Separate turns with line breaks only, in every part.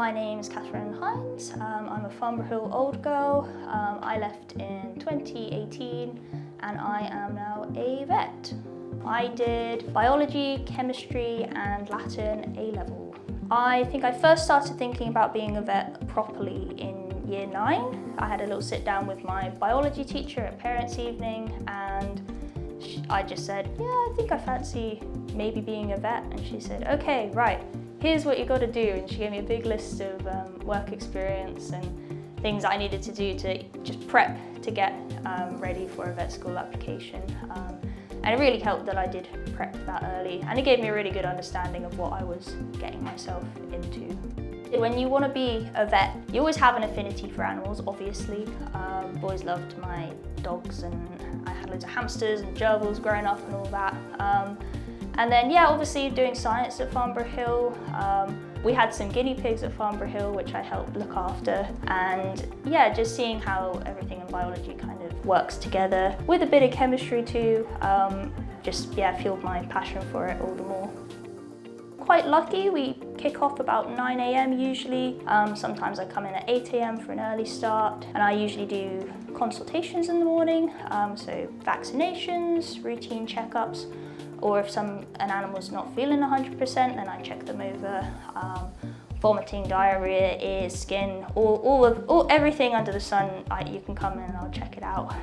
My name is Hynes. I'm a Farnborough Hill Old Girl. I left in 2018 and I am now a vet. I did biology, chemistry and Latin A-level. I think I first started thinking about being a vet properly in year 9. I had a little sit down with my biology teacher at parents' evening and I just said, yeah, I think I fancy maybe being a vet. And she said, okay, right, here's what you got to do. And she gave me a big list of work experience and things I needed to do to just prep to get ready for a vet school application. And it really helped that I did prep that early, and it gave me a really good understanding of what I was getting myself into. When you want to be a vet, you always have an affinity for animals, obviously. I've always loved my dogs and I had loads of hamsters and gerbils growing up and all that. And then, yeah, obviously doing science at Farnborough Hill. We had some guinea pigs at Farnborough Hill, which I helped look after. And yeah, just seeing how everything in biology kind of works together with a bit of chemistry too, just fueled my passion for it all the more. Quite lucky, we kick off about 9 AM usually. Sometimes I come in at 8 AM for an early start, and I usually do consultations in the morning, so vaccinations, routine checkups, or if an animal's not feeling 100%, then I check them over. Vomiting, diarrhea, ears, skin, everything under the sun, you can come in and I'll check it out.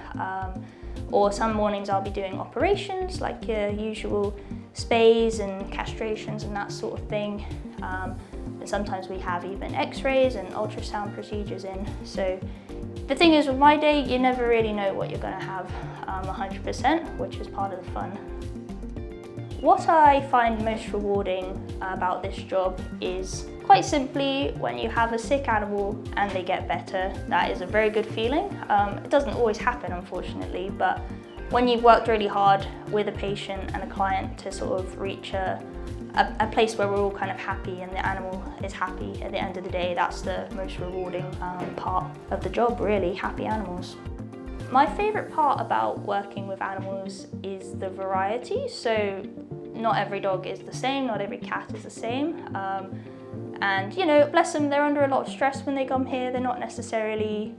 Or some mornings I'll be doing operations, like your usual spays and castrations and that sort of thing. And sometimes we have even x-rays and ultrasound procedures in. So the thing is, with my day, you never really know what you're gonna have 100%, which is part of the fun. What I find most rewarding about this job is, quite simply, when you have a sick animal and they get better, that is a very good feeling. It doesn't always happen, unfortunately, but when you've worked really hard with a patient and a client to sort of reach a place where we're all kind of happy and the animal is happy at the end of the day, that's the most rewarding part of the job, really, happy animals. My favourite part about working with animals is the variety. So not every dog is the same, not every cat is the same. And you know, bless them, they're under a lot of stress when they come here. They're not necessarily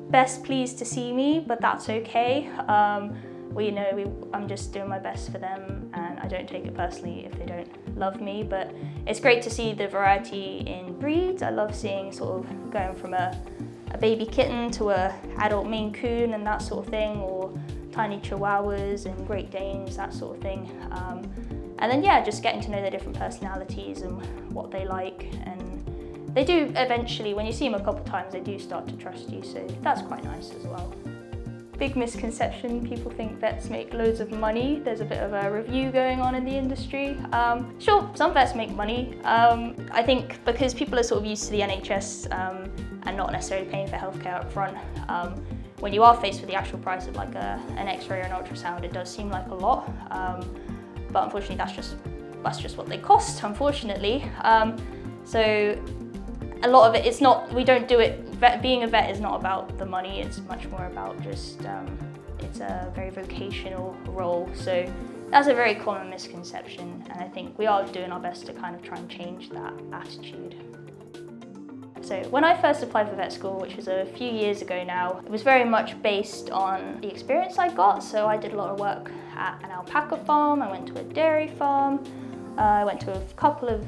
best pleased to see me, but that's okay. I'm just doing my best for them, and I don't take it personally if they don't love me, but it's great to see the variety in breeds. I love seeing sort of going from a baby kitten to a adult Maine Coon and that sort of thing, or tiny Chihuahuas and Great Danes, that sort of thing. And then yeah, just getting to know their different personalities and what they like. And they do eventually, when you see them a couple of times, they do start to trust you, so that's quite nice as well. Big misconception, people think vets make loads of money. There's a bit of a review going on in the industry. Sure, some vets make money. I think because people are sort of used to the NHS and not necessarily paying for healthcare up front, when you are faced with the actual price of like an x-ray or an ultrasound, it does seem like a lot. But unfortunately that's just what they cost, unfortunately. So a lot of it, we don't do it, being a vet is not about the money, it's much more about just, it's a very vocational role. So that's a very common misconception, and I think we are doing our best to kind of try and change that attitude. So when I first applied for vet school, which was a few years ago now, it was very much based on the experience I got. So I did a lot of work at an alpaca farm, I went to a dairy farm, I went to a couple of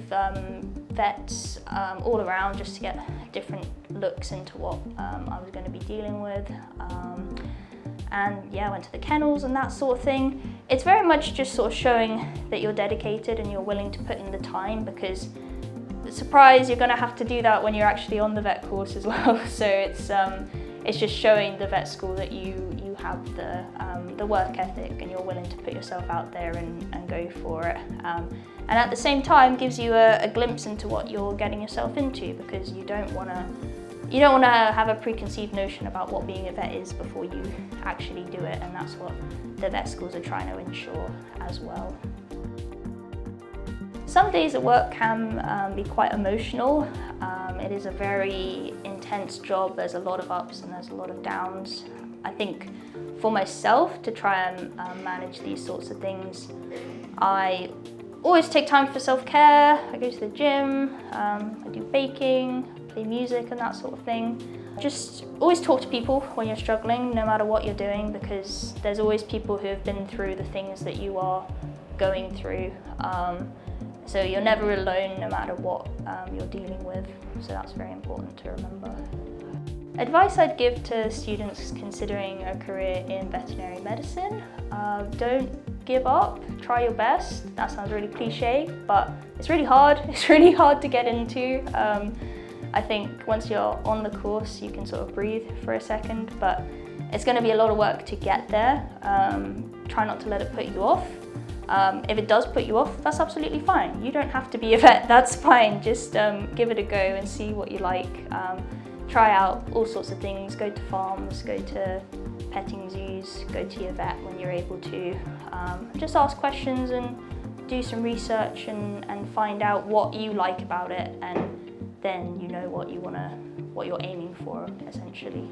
vets all around just to get different looks into what I was going to be dealing with. And yeah, I went to the kennels and that sort of thing. It's very much just sort of showing that you're dedicated and you're willing to put in the time, because surprise, you're going to have to do that when you're actually on the vet course as well. So it's just showing the vet school that you have the work ethic and you're willing to put yourself out there and go for it. And at the same time gives you a glimpse into what you're getting yourself into, because you don't want to have a preconceived notion about what being a vet is before you actually do it, and that's what the vet schools are trying to ensure as well. Some days at work can be quite emotional. It is a very intense job. There's a lot of ups and there's a lot of downs. I think for myself, to try and manage these sorts of things, I Always take time for self-care. I go to the gym, I do baking, play music and that sort of thing. Just always talk to people when you're struggling, no matter what you're doing, because there's always people who have been through the things that you are going through. So you're never alone no matter what you're dealing with. So that's very important to remember. Advice I'd give to students considering a career in veterinary medicine: don't give up, try your best. That sounds really cliche, but it's really hard. It's really hard to get into. I think once you're on the course, you can sort of breathe for a second, but it's going to be a lot of work to get there. Try not to let it put you off. If it does put you off, that's absolutely fine. You don't have to be a vet, that's fine. Just give it a go and see what you like. Try out all sorts of things, go to farms, go to petting zoos, go to your vet when you're able to. Just ask questions and do some research and find out what you like about it, and then you know what you're aiming for, essentially.